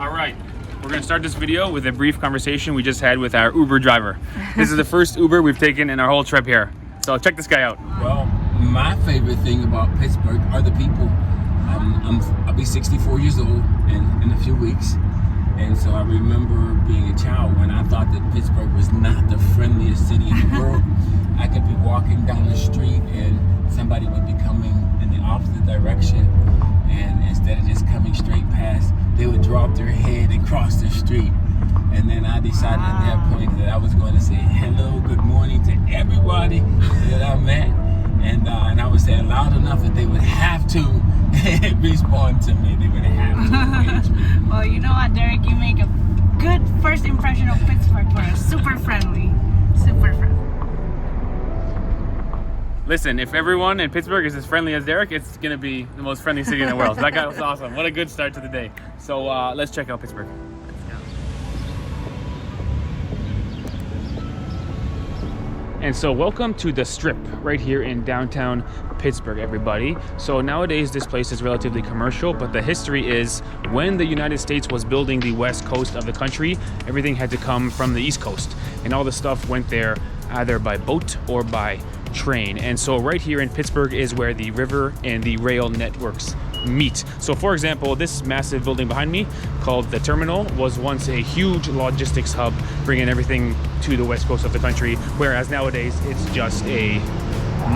All right, we're gonna start this video with a brief conversation we just had with our Uber driver. This is the first Uber we've taken in our whole trip here. So check this guy out. Well, my favorite thing about Pittsburgh are the people. I'll be 64 years old in a few weeks. And so I remember being a child when I thought that Pittsburgh was not the friendliest city in the world. I could be walking down the street and somebody would be coming in the opposite direction. And instead of just coming straight past, they would drop their head and cross the street. And then I decided at that point that I was going to say hello, good morning to everybody that I met. And I would say it loud enough that they would have to respond to me. They would have to engage me. Well, you know what, Derek? You make a good first impression of Pittsburgh for us. Super friendly. Super friendly. Listen, if everyone in Pittsburgh is as friendly as Derek, it's gonna be the most friendly city in the world. That guy was awesome. What a good start to the day. So let's check out Pittsburgh. And so welcome to the Strip right here in downtown Pittsburgh, everybody. So nowadays this place is relatively commercial, but the history is when the United States was building the west coast of the country, everything had to come from the east coast. And all the stuff went there either by boat or by train. And so right here in Pittsburgh is where the river and the rail networks meet. So for example, this massive building behind me called the terminal was once a huge logistics hub bringing everything to the west coast of the country, whereas nowadays it's just a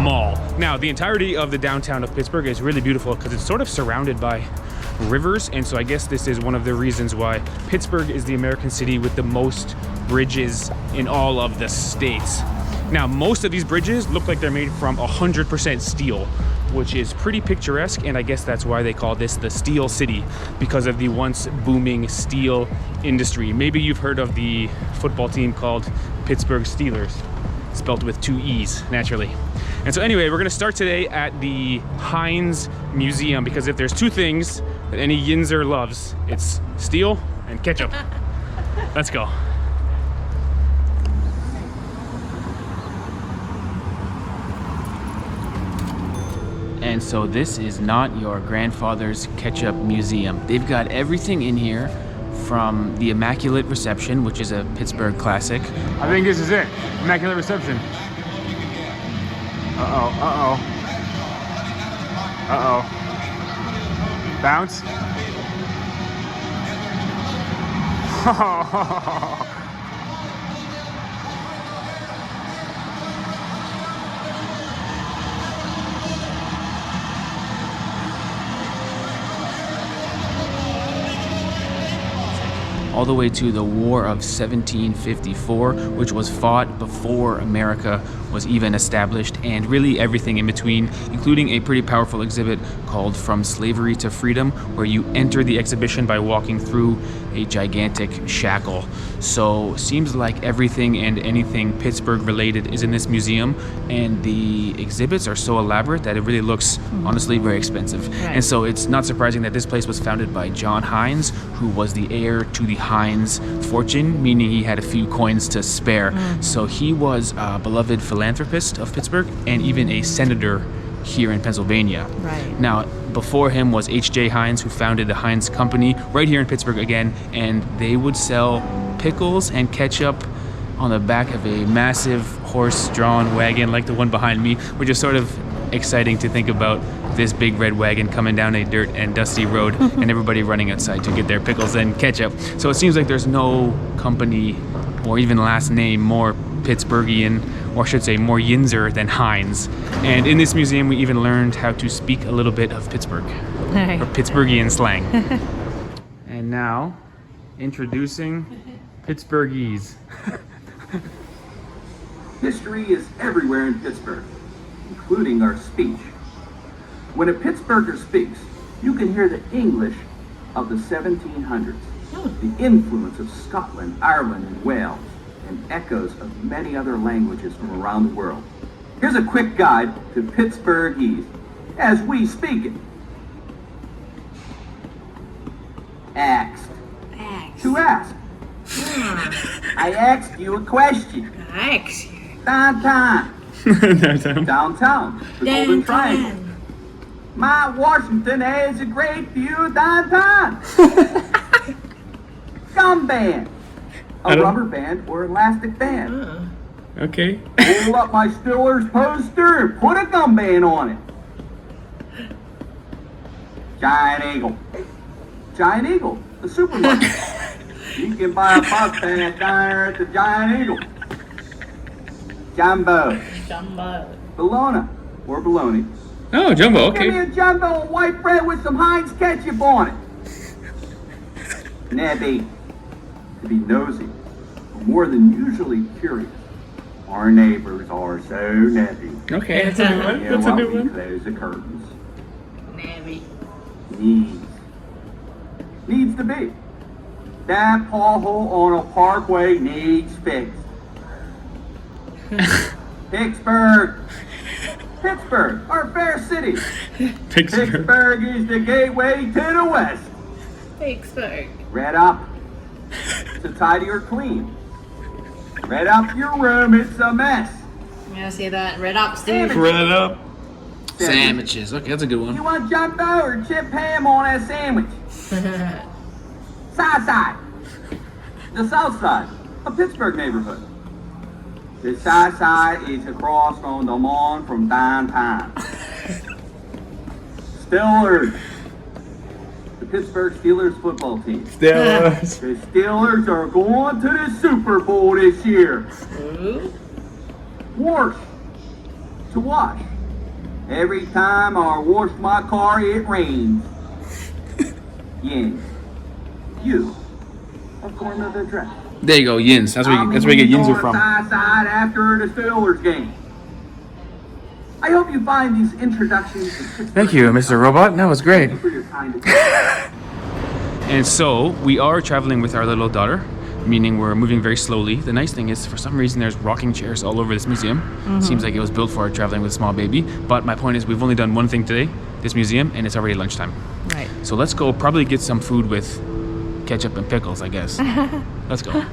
mall. Now the entirety of the downtown of Pittsburgh is really beautiful because it's sort of surrounded by rivers, and so I guess this is one of the reasons why Pittsburgh is the American city with the most bridges in all of the states. Now most of these bridges look like they're made from 100% steel, which is pretty picturesque, and I guess that's why they call this the Steel City, because of the once booming steel industry. Maybe you've heard of the football team called Pittsburgh Steelers, spelled with 2 E's, naturally. And so anyway, we're gonna start today at the Heinz Museum, because if there's 2 things that any Yinzer loves, it's steel and ketchup. Let's go. And so this is not your grandfather's ketchup museum. They've got everything in here from the Immaculate Reception, which is a Pittsburgh classic. I think this is it, Immaculate Reception. Uh-oh, uh-oh. Uh-oh. Bounce. All the way to the War of 1754, which was fought before America was even established, and really everything in between, including a pretty powerful exhibit called From Slavery to Freedom, where you enter the exhibition by walking through a gigantic shackle. So seems like everything and anything Pittsburgh related is in this museum, and the exhibits are so elaborate that it really looks honestly very expensive. Right. And so it's not surprising that this place was founded by John Heinz, who was the heir to the Heinz fortune, meaning he had a few coins to spare. So he was a beloved philanthropist of Pittsburgh and even a senator here in Pennsylvania. Right. Now, before him was H.J. Heinz, who founded the Heinz Company right here in Pittsburgh again, and they would sell pickles and ketchup on the back of a massive horse-drawn wagon like the one behind me, which is sort of exciting to think about, this big red wagon coming down a dirt and dusty road and everybody running outside to get their pickles and ketchup. So it seems like there's no company or even last name more Pittsburghian, or I should say more Yinzer than Heinz. And in this museum we even learned how to speak a little bit of Pittsburgh, or Pittsburghian slang. And now, introducing PITTSBURGHESE. History is everywhere in Pittsburgh, including our speech. When a Pittsburgher speaks, you can hear the English of the 1700s, the influence of Scotland, Ireland, and Wales, and echoes of many other languages from around the world. Here's a quick guide to PITTSBURGHESE as we speak it. Asked. To ask. I asked you a question. I asked you. Dahntahn. Downtown. The Golden Triangle. My Washington has a great view downtown. gum band. A rubber band or elastic band. Okay. Pull up my Steelers poster and put a gum band on it. Giant Eagle. Giant Eagle, the supermarket. You can buy a bus pass down there at the Giant Eagle. Jumbo. Bologna or bologna. Oh, jumbo, Give me okay. a jumbo of white bread with some Heinz ketchup on it. Nebby. To be nosy, but more than usually curious. Our neighbors are so nebby. Okay, that's a new one. Yeah, That's a while new we one. close the curtains. Navy. Needs to be. That pothole on a parkway needs fixed. Pittsburgh. Pittsburgh, our fair city. Pittsburgh. Pittsburgh is the gateway to the west. Pittsburgh. Red up. To tidy or clean. Red up your room, it's a mess. I'm gonna say that. Red up, Steve. Red up. Sandwiches. Okay, that's a good You one. want jumbo or chip ham on that sandwich? Side. The south side, a Pittsburgh neighborhood. The south side is across from the mall from Dahntahn. Steelers. The Pittsburgh Steelers football team. Steelers. The Steelers are going to the Super Bowl this year. Wash. To wash. Every time I wash my car, it rains. Yin. You. A form of address. There you go, Yinz. That's where you get Yinzer from. Side after the Steelers game. I hope you find these introductions. Thank you, Mr. Robot. That was great. For your kind of And so we are traveling with our little daughter, meaning we're moving very slowly. The nice thing is, for some reason, there's rocking chairs all over this museum. Seems like it was built for traveling with a small baby. But my point is, we've only done one thing today, this museum, and it's already lunchtime. Right. So let's go probably get some food with ketchup and pickles, I guess. Let's go.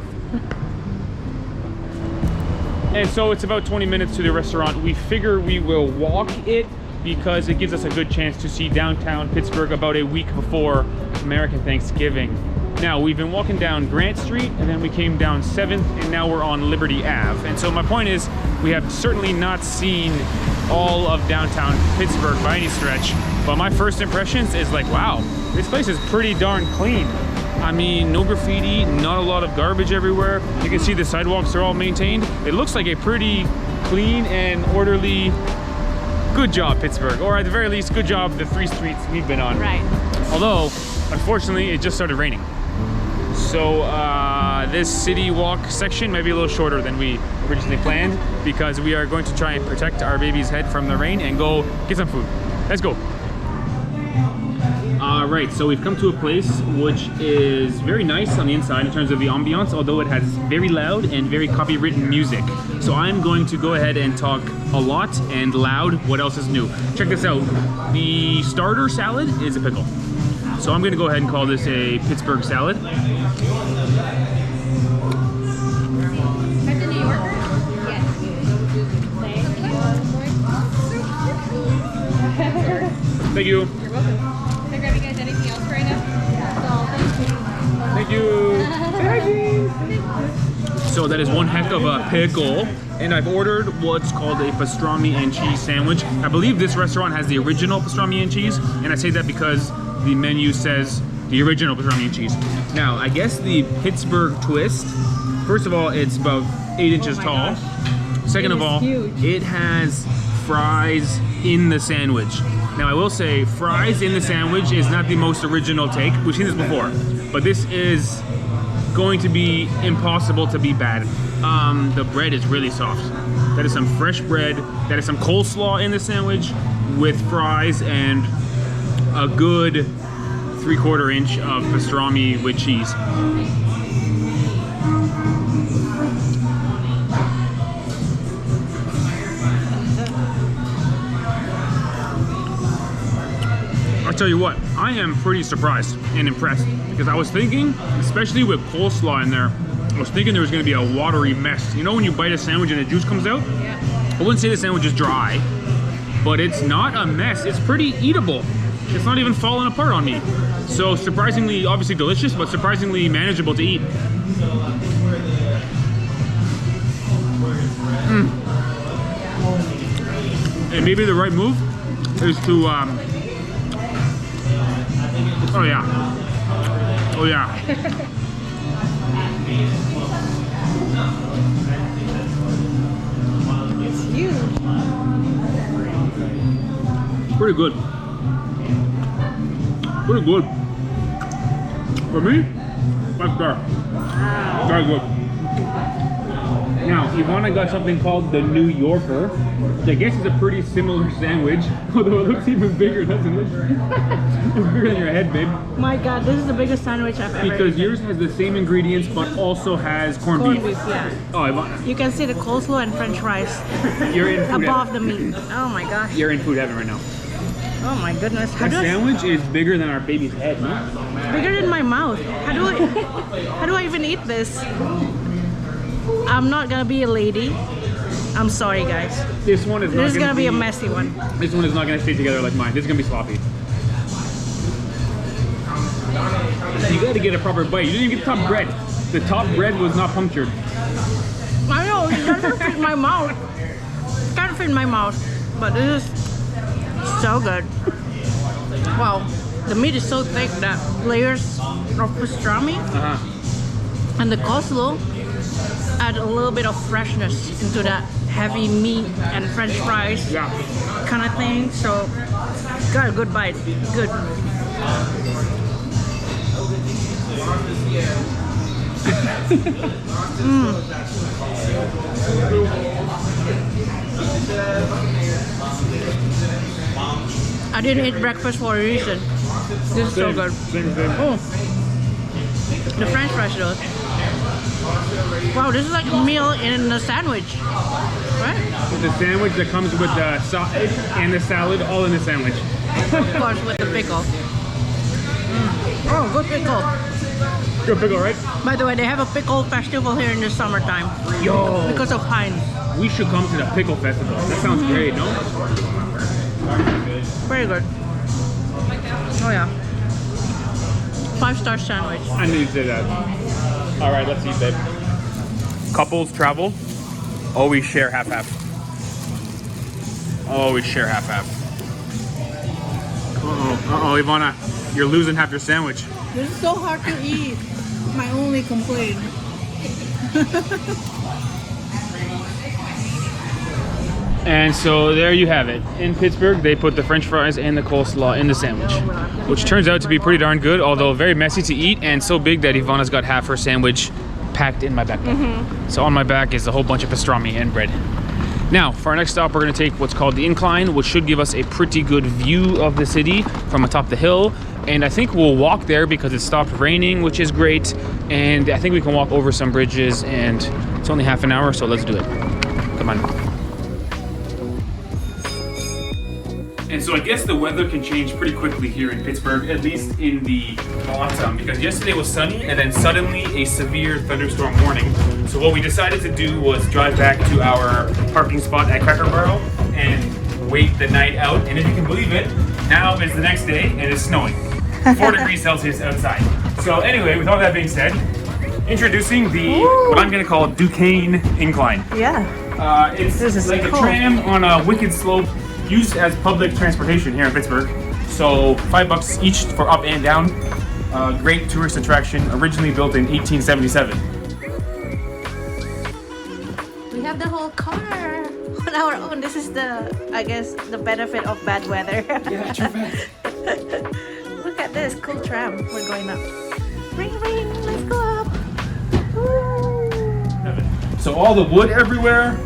And so it's about 20 minutes to the restaurant. We figure we will walk it because it gives us a good chance to see downtown Pittsburgh about a week before American Thanksgiving. Now, we've been walking down Grant Street, and then we came down 7th, and now we're on Liberty Ave. And so my point is, we have certainly not seen all of downtown Pittsburgh by any stretch, but my first impressions is like, wow, this place is pretty darn clean. I mean, no graffiti, not a lot of garbage everywhere. You can see the sidewalks are all maintained. It looks like a pretty clean and orderly, good job, Pittsburgh. Or at the very least, good job the 3 streets we've been on. Right. Although, unfortunately, it just started raining. So this city walk section might be a little shorter than we originally planned because we are going to try and protect our baby's head from the rain and go get some food. Let's go. Right, so we've come to a place which is very nice on the inside in terms of the ambiance, although it has very loud and very copywritten music. So I'm going to go ahead and talk a lot and loud. What else is new? Check this out. The starter salad is a pickle. So I'm gonna go ahead and call this a Pittsburgh salad. Thank you. You're welcome. Can I grab you guys anything else right now? Thank you. So that is one heck of a pickle. And I've ordered what's called a pastrami and cheese sandwich. I believe this restaurant has the original pastrami and cheese. And I say that because the menu says the original pastrami and cheese. Now, I guess the Pittsburgh twist, first of all, it's about 8 inches tall. Second of all, it has fries in the sandwich. Now, I will say, fries in the sandwich is not the most original take. We've seen this before, but this is going to be impossible to be bad. The bread is really soft. That is some fresh bread. That is some coleslaw in the sandwich with fries and a good 3/4 inch of pastrami with cheese. I'll tell you what, I am pretty surprised and impressed because I was thinking, especially with coleslaw in there, I was thinking there was gonna be a watery mess. You know when you bite a sandwich and the juice comes out? Yeah. I wouldn't say the sandwich is dry, but it's not a mess. It's pretty eatable. It's not even falling apart on me. So surprisingly, obviously delicious, but surprisingly manageable to eat. And maybe the right move is to, oh yeah. Oh yeah. It's huge. Pretty good. Pretty good. For me, 5 star. Very good. Now, Ivana got something called the New Yorker, which I guess is a pretty similar sandwich, although it looks even bigger, doesn't it? It's bigger than your head, babe. My God, this is the biggest sandwich I've ever Because eaten. yours has the same ingredients, but also has corned beef. Yeah. Oh, Ivana, You can see the coleslaw and French fries you're in food above heaven. the meat. Oh my gosh. You're in food heaven right now. Oh my goodness. That sandwich is bigger than our baby's head, no? Bigger than my mouth. How do I even eat this? I'm not gonna be a lady. I'm sorry, guys. This one is not This is gonna gonna be a messy one. This one is not gonna stay together like mine. This is gonna be sloppy. You gotta get a proper bite. You didn't even get the top bread. The top bread was not punctured. I know, it doesn't fit my mouth. It can't fit my mouth. But this is so good. Wow. The meat is so thick that layers of pastrami and the coleslaw add a little bit of freshness into that heavy meat and French fries Yeah. kind of thing. So, got a good bite. Good. I didn't eat breakfast for a reason. This is so good. Same. Oh, the French fries though. Wow, this is like a meal in a sandwich, right? The sandwich that comes with the sausage and the salad all in the sandwich. Of course, with the pickle. Oh, good pickle. Good pickle, right? By the way, they have a pickle festival here in the summertime Yo, because of Heinz. we should come to the pickle festival. That sounds great, no? Very good. Oh yeah. 5-star sandwich. I knew you'd say that. All right, let's eat, babe. Couples travel, always share half-half. Always share half-half. Uh-oh, Ivana, you're losing half your sandwich. This is so hard to eat. My only complaint. And so there you have it. In Pittsburgh, they put the French fries and the coleslaw in the sandwich, which turns out to be pretty darn good, although very messy to eat and so big that Ivana's got half her sandwich packed in my backpack. So on my back is a whole bunch of pastrami and bread. Now, for our next stop, we're gonna take what's called the Incline, which should give us a pretty good view of the city from atop the hill. And I think we'll walk there because it stopped raining, which is great. And I think we can walk over some bridges, and it's only half an hour, so let's do it. Come on. And so I guess the weather can change pretty quickly here in Pittsburgh, at least in the autumn, because yesterday was sunny and then suddenly a severe thunderstorm warning. So what we decided to do was drive back to our parking spot at Cracker Barrel and wait the night out. And if you can believe it, now is the next day and it's snowing. 4 degrees Celsius outside. So anyway, with all that being said, introducing the, what I'm gonna call Duquesne Incline. Yeah. It's This is like cool. a tram on a wicked slope used as public transportation here in Pittsburgh. So $5 each for up and down. Great tourist attraction, originally built in 1877. We have the whole car on our own. This is the, I guess, the benefit of bad weather. Yeah, true fact. Look at this cool tram. We're going up. Ring, ring. Let's go up. Woo. So all the wood everywhere,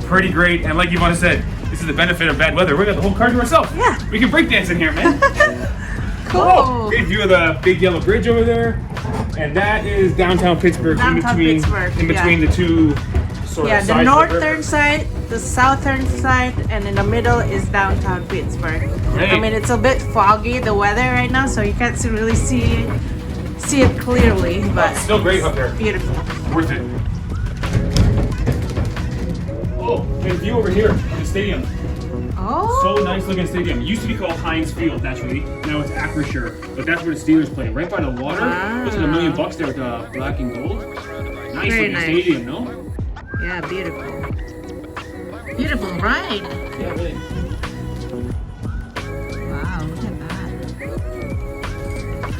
pretty great. And like Ivana said, this is the benefit of bad weather. We got the whole car to ourselves. Yeah. We can break dance in here, man. Cool. Oh, great view of the big yellow bridge over there. And that is downtown Pittsburgh, Downtown Pittsburgh, in between yeah. the two sort Yeah, of the sides of northern river. side, the southern side, and in the middle is downtown Pittsburgh. Great. I mean, it's a bit foggy, the weather right now, so you can't really see it clearly, but It's still great up there. beautiful. Worth it. Oh, and view over here, the stadium. Oh. So nice looking stadium. It used to be called Heinz Field, naturally. Now it's Acrisure, but that's where the Steelers play. Right by the water. Looks like $1 million there with the black and gold. Nice Very looking nice. stadium, no? Yeah, beautiful. Beautiful ride. Yeah, really. Wow, look at that.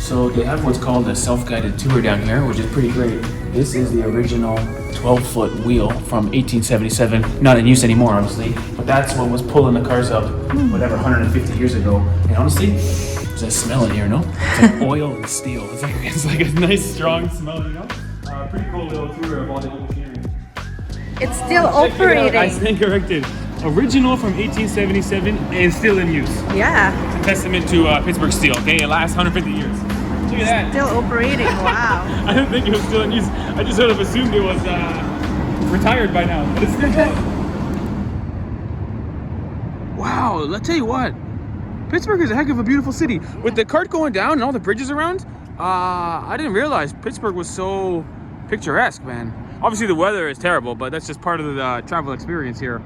So they have what's called a self-guided tour down here, which is pretty great. This is the original 12-foot wheel from 1877. Not in use anymore, honestly, but that's what was pulling the cars up, whatever, 150 years ago. And honestly, there's a smell in here, no? It's like oil and steel. It's like a nice, strong smell, you know? Pretty cool little tour of all the old machinery. It's still Check it out. operating. I stand corrected. Original from 1877 and still in use. Yeah, It's a testament to Pittsburgh steel, okay? It lasts 150 years. Look at that. still operating. Wow. I didn't think it was still in use. I just sort of assumed it was retired by now, but it's still going. Wow, let's tell you what. Pittsburgh is a heck of a beautiful city. With the cart going down and all the bridges around, I didn't realize Pittsburgh was so picturesque, man. Obviously the weather is terrible, but that's just part of the travel experience here.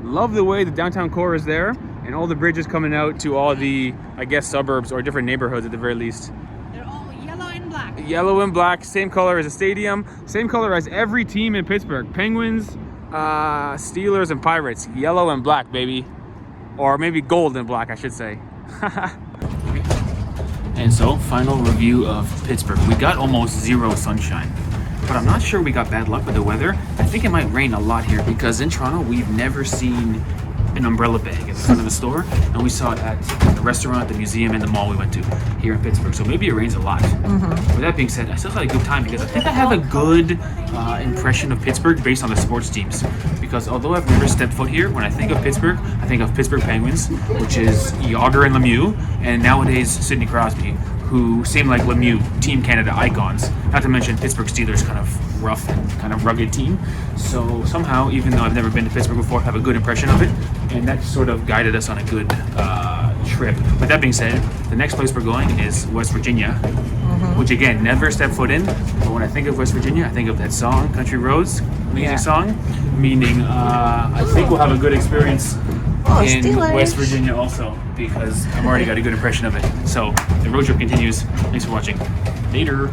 Love the way the downtown core is there and all the bridges coming out to all the, I guess, suburbs or different neighborhoods at the very least. They're all yellow and black. Yellow and black, same color as the stadium, same color as every team in Pittsburgh. Penguins, Steelers, and Pirates. Yellow and black, baby. Or maybe gold and black, I should say. And so, final review of Pittsburgh. We got almost zero sunshine, but I'm not sure we got bad luck with the weather. I think it might rain a lot here because in Toronto, we've never seen an umbrella bag in front of the store, and we saw it at the restaurant, the museum, and the mall we went to here in Pittsburgh. So maybe it rains a lot. With that being said, I still had a good time because I think I have a good impression of Pittsburgh based on the sports teams. Because although I've never stepped foot here, when I think of Pittsburgh, I think of Pittsburgh Penguins, which is Yager and Lemieux, and nowadays Sidney Crosby, who seem like Lemieux, Team Canada icons. Not to mention Pittsburgh Steelers, kind of rough and kind of rugged team. So somehow, even though I've never been to Pittsburgh before, I have a good impression of it, and that sort of guided us on a good trip. With that being said, the next place we're going is West Virginia, which again, never stepped foot in, but when I think of West Virginia, I think of that song, Country Roads, amazing song, meaning I think we'll have a good experience in Steelers. West Virginia also, because I've already got a good impression of it. So the road trip continues. Thanks for watching. Later.